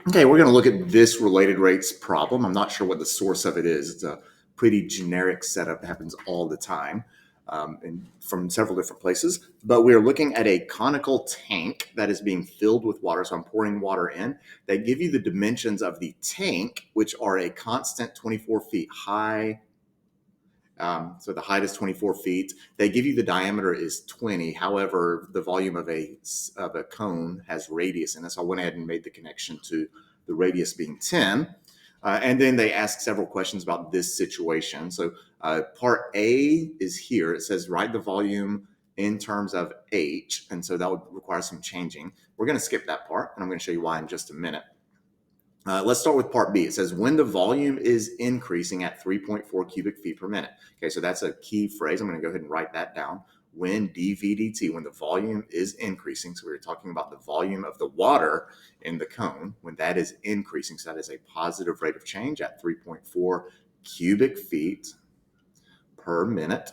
Okay, we're going to look at this related rates problem. I'm not sure what the source of it is. It's a pretty generic setup that happens all the time and from several different places. But we're looking at a conical tank that is being filled with water. So I'm pouring water in. They give you the dimensions of the tank, which are a constant 24 feet high. So the height is 24 feet. They give you the diameter is 20. However, the volume of a cone has radius in it. So I went ahead and made the connection to the radius being 10. And then they ask several questions about this situation. So part A is here. It says write the volume in terms of H. And so that would require some changing. We're going to skip that part, and I'm going to show you why in just a minute. Let's start with part B. It says when the volume is increasing at 3.4 cubic feet per minute. Okay, so that's a key phrase. I'm going to go ahead and write that down. When dV/dt, when the volume is increasing, so we were talking about the volume of the water in the cone, when that is increasing, so that is a positive rate of change at 3.4 cubic feet per minute.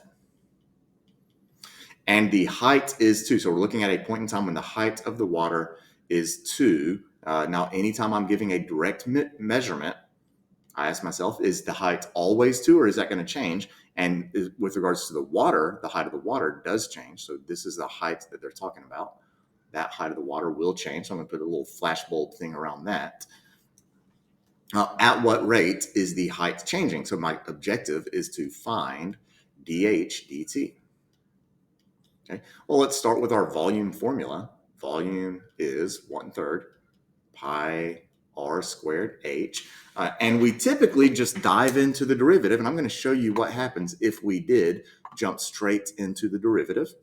And the height is 2. So we're looking at a point in time when the height of the water is 2. Now, anytime I'm giving a direct measurement, I ask myself, is the height always 2 or is that going to change? And with regards to the water, the height of the water does change. So this is the height that they're talking about. That height of the water will change. So I'm going to put a little flashbulb thing around that. At what rate is the height changing? So my objective is to find dH dt. Okay. Well, let's start with our volume formula. Volume is 1/3 pi r squared h. And we typically just dive into the derivative. And I'm going to show you what happens if we did jump straight into the derivative.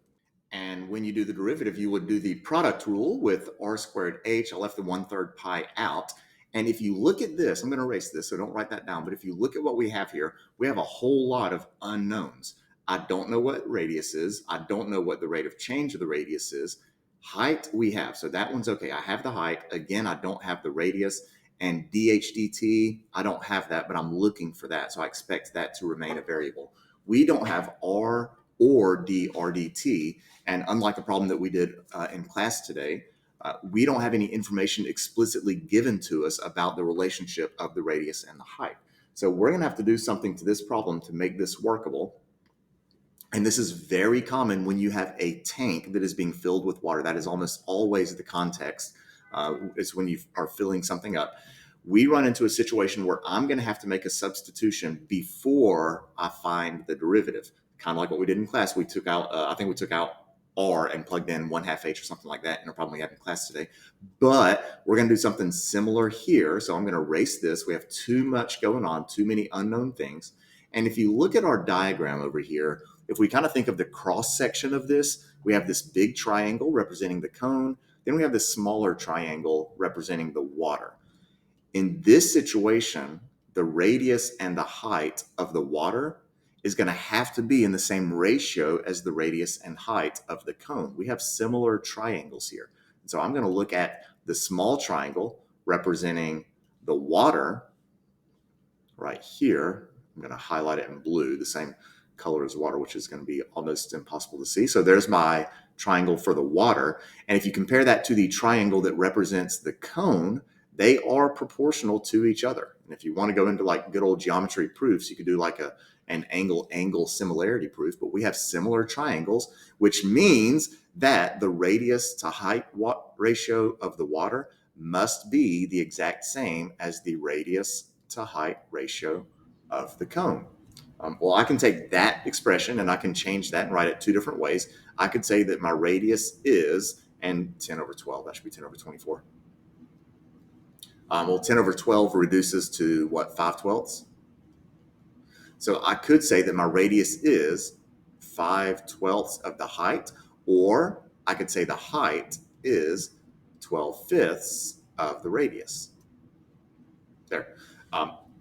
And when you do the derivative, you would do the product rule with r squared h. I left the 1/3 pi out. And if you look at this, I'm going to erase this, so don't write that down. But if you look at what we have here, we have a whole lot of unknowns. I don't know what radius is. I don't know what the rate of change of the radius is. Height we have. So that one's okay. I have the height. Again, I don't have the radius. And dH dt, I don't have that, but I'm looking for that. So I expect that to remain a variable. We don't have r or dr dt. And unlike the problem that we did in class today, we don't have any information explicitly given to us about the relationship of the radius and the height. So we're going to have to do something to this problem to make this workable. And this is very common when you have a tank that is being filled with water. That is almost always the context. It's when you are filling something up. We run into a situation where I'm going to have to make a substitution before I find the derivative. Kind of like what we did in class. We took out, I think we took out r and plugged in 1/2 h or something like that in a problem we had in class today. But we're going to do something similar here. So I'm going to erase this. We have too much going on, too many unknown things. And if you look at our diagram over here, if we kind of think of the cross section of this, we have this big triangle representing the cone. Then we have this smaller triangle representing the water. In this situation, the radius and the height of the water is going to have to be in the same ratio as the radius and height of the cone. We have similar triangles here. So I'm going to look at the small triangle representing the water right here. I'm going to highlight it in blue, the same color as water, which is going to be almost impossible to see. So there's my triangle for the water. And if you compare that to the triangle that represents the cone, they are proportional to each other. And if you want to go into like good old geometry proofs, you could do like an angle similarity proof, but we have similar triangles, which means that the radius to height ratio of the water must be the exact same as the radius to height ratio of the cone. Well, I can take that expression and I can change that and write it two different ways. I could say that my radius is, and 10/12, that should be 10/24. Well, 10/12 reduces to what, 5/12? So I could say that my radius is 5/12 of the height, or I could say the height is 12/5 of the radius. There.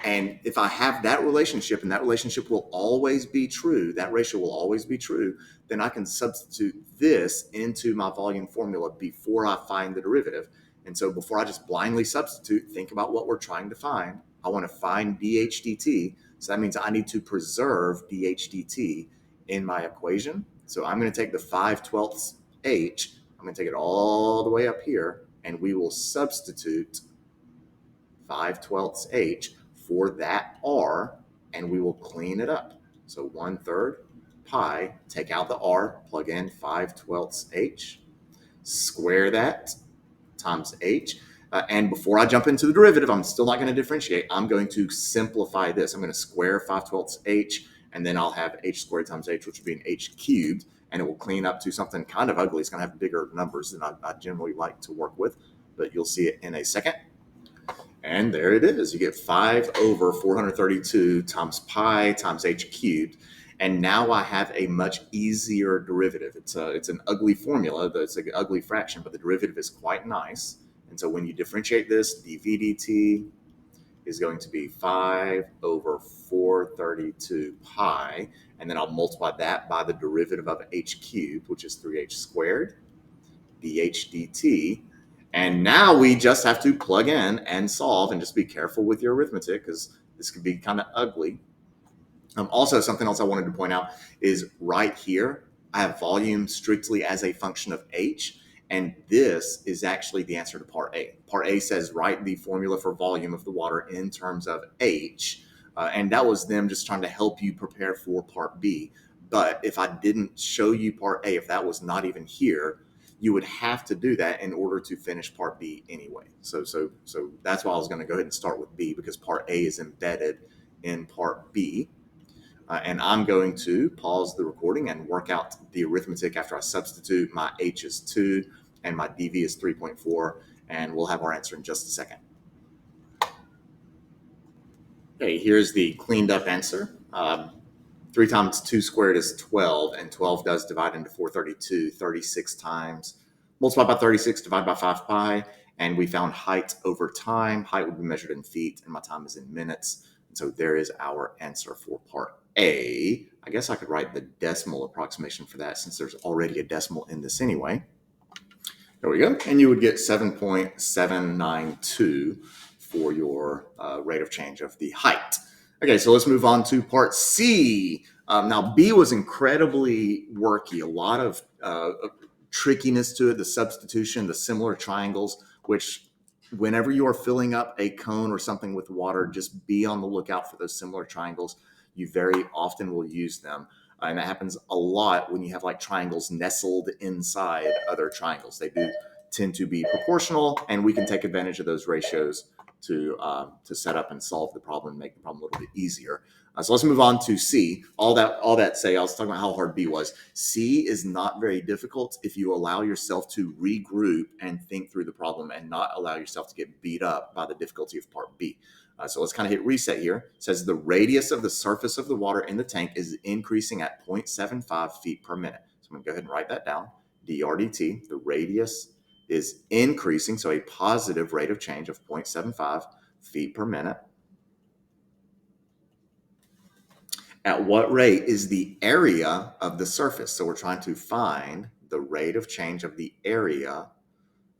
And if I have that relationship, and that relationship will always be true, that ratio will always be true, then I can substitute this into my volume formula before I find the derivative. And so before I just blindly substitute, think about what we're trying to find. I want to find dH dt. So that means I need to preserve dH dt in my equation. So I'm going to take the 5/12 h, I'm going to take it all the way up here, and we will substitute 5/12 h for that r, and we will clean it up. So 1/3 pi, take out the r, plug in 5/12 h, square that times h. And before I jump into the derivative, I'm still not going to differentiate. I'm going to simplify this. I'm going to square 5/12 h, and then I'll have h squared times h, which would be an h cubed, and it will clean up to something kind of ugly. It's going to have bigger numbers than I generally like to work with, but you'll see it in a second. And there it is. You get 5/432 times pi times h cubed. And now I have a much easier derivative. It's an ugly formula, it's an ugly fraction, but the derivative is quite nice. And so when you differentiate this, dv dt is going to be 5/432 pi. And then I'll multiply that by the derivative of h cubed, which is 3h squared, dh dt. And now we just have to plug in and solve, and just be careful with your arithmetic because this could be kind of ugly. Also, something else I wanted to point out is right here, I have volume strictly as a function of h, and this is actually the answer to part A. Part A says write the formula for volume of the water in terms of h, and that was them just trying to help you prepare for part B. But if I didn't show you part A, if that was not even here, you would have to do that in order to finish part B anyway. So that's why I was going to go ahead and start with B, because part A is embedded in part B. And I'm going to pause the recording and work out the arithmetic after I substitute. My h is 2 and my dv is 3.4, and we'll have our answer in just a second. Okay, here's the cleaned up answer. 3 times 2 squared is 12, and 12 does divide into 432 36 times. Multiply by 36, divide by 5 pi, and we found height over time. Height would be measured in feet, and my time is in minutes. And so there is our answer for part A. I guess I could write the decimal approximation for that, since there's already a decimal in this anyway. There we go. And you would get 7.792 for your rate of change of the height. Okay, so let's move on to part C. Now, B was incredibly worky, a lot of trickiness to it, the substitution, the similar triangles, which whenever you are filling up a cone or something with water, just be on the lookout for those similar triangles. You very often will use them. And that happens a lot when you have like triangles nestled inside other triangles. They do tend to be proportional, and we can take advantage of those ratios to set up and solve the problem, make the problem a little bit easier. So let's move on to C. All that say, I was talking about how hard B was. C is not very difficult if you allow yourself to regroup and think through the problem, and not allow yourself to get beat up by the difficulty of part B. So let's kind of hit reset here. It says the radius of the surface of the water in the tank is increasing at 0.75 feet per minute. So I'm going to go ahead and write that down. dr dt, the radius is increasing, so a positive rate of change of 0.75 feet per minute. At what rate is the area of the surface? So we're trying to find the rate of change of the area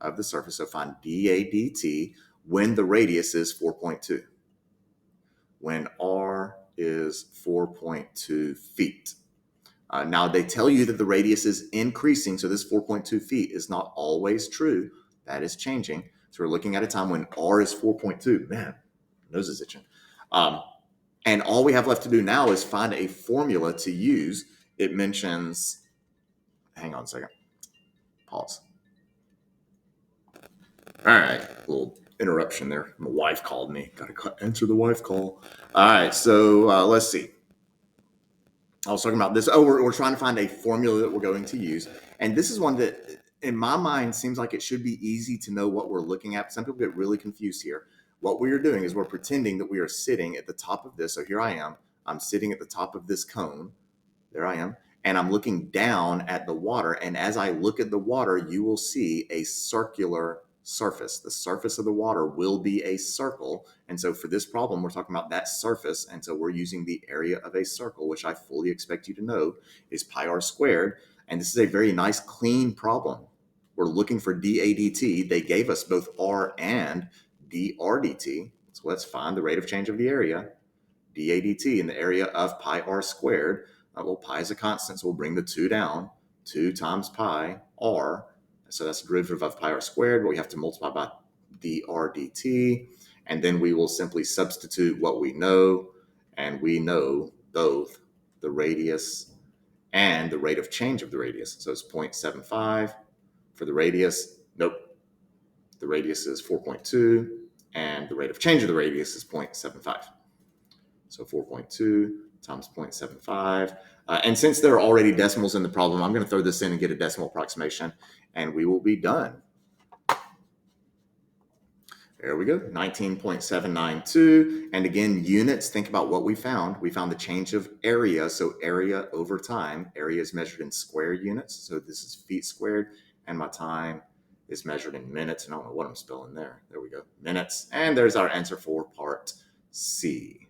of the surface. So find dA dt when the radius is 4.2. When r is 4.2 feet. Now they tell you that the radius is increasing, so this 4.2 feet is not always true. That is changing. So we're looking at a time when r is 4.2. Man, nose is itching. And all we have left to do now is find a formula to use. It mentions, hang on a second, pause. All right, a little interruption there. My wife called me. Gotta answer the wife call. All right, so let's see. I was talking about this. Oh, we're trying to find a formula that we're going to use. And this is one that, in my mind, seems like it should be easy to know what we're looking at. Some people get really confused here. What we are doing is we're pretending that we are sitting at the top of this. So here I am. I'm sitting at the top of this cone. There I am. And I'm looking down at the water. And as I look at the water, you will see a circular surface. The surface of the water will be a circle. And so for this problem, we're talking about that surface. And so we're using the area of a circle, which I fully expect you to know is pi r squared. And this is a very nice, clean problem. We're looking for dA dt. They gave us both r and dr dt. So let's find the rate of change of the area, dA dt, in the area of pi r squared. Well, pi is a constant, so we'll bring the 2 down. 2 times pi r. So that's the derivative of pi r squared, but we have to multiply by dr dt. And then we will simply substitute what we know, and we know both the radius and the rate of change of the radius. So it's 0.75 for the radius. Nope. The radius is 4.2, and the rate of change of the radius is 0.75. So 4.2 times 0.75. And since there are already decimals in the problem, I'm going to throw this in and get a decimal approximation, and we will be done. There we go, 19.792. And again, units, think about what we found. We found the change of area. So area over time, area is measured in square units. So this is feet squared, and my time is measured in minutes. And I don't know what I'm spelling there. There we go, minutes. And there's our answer for part C.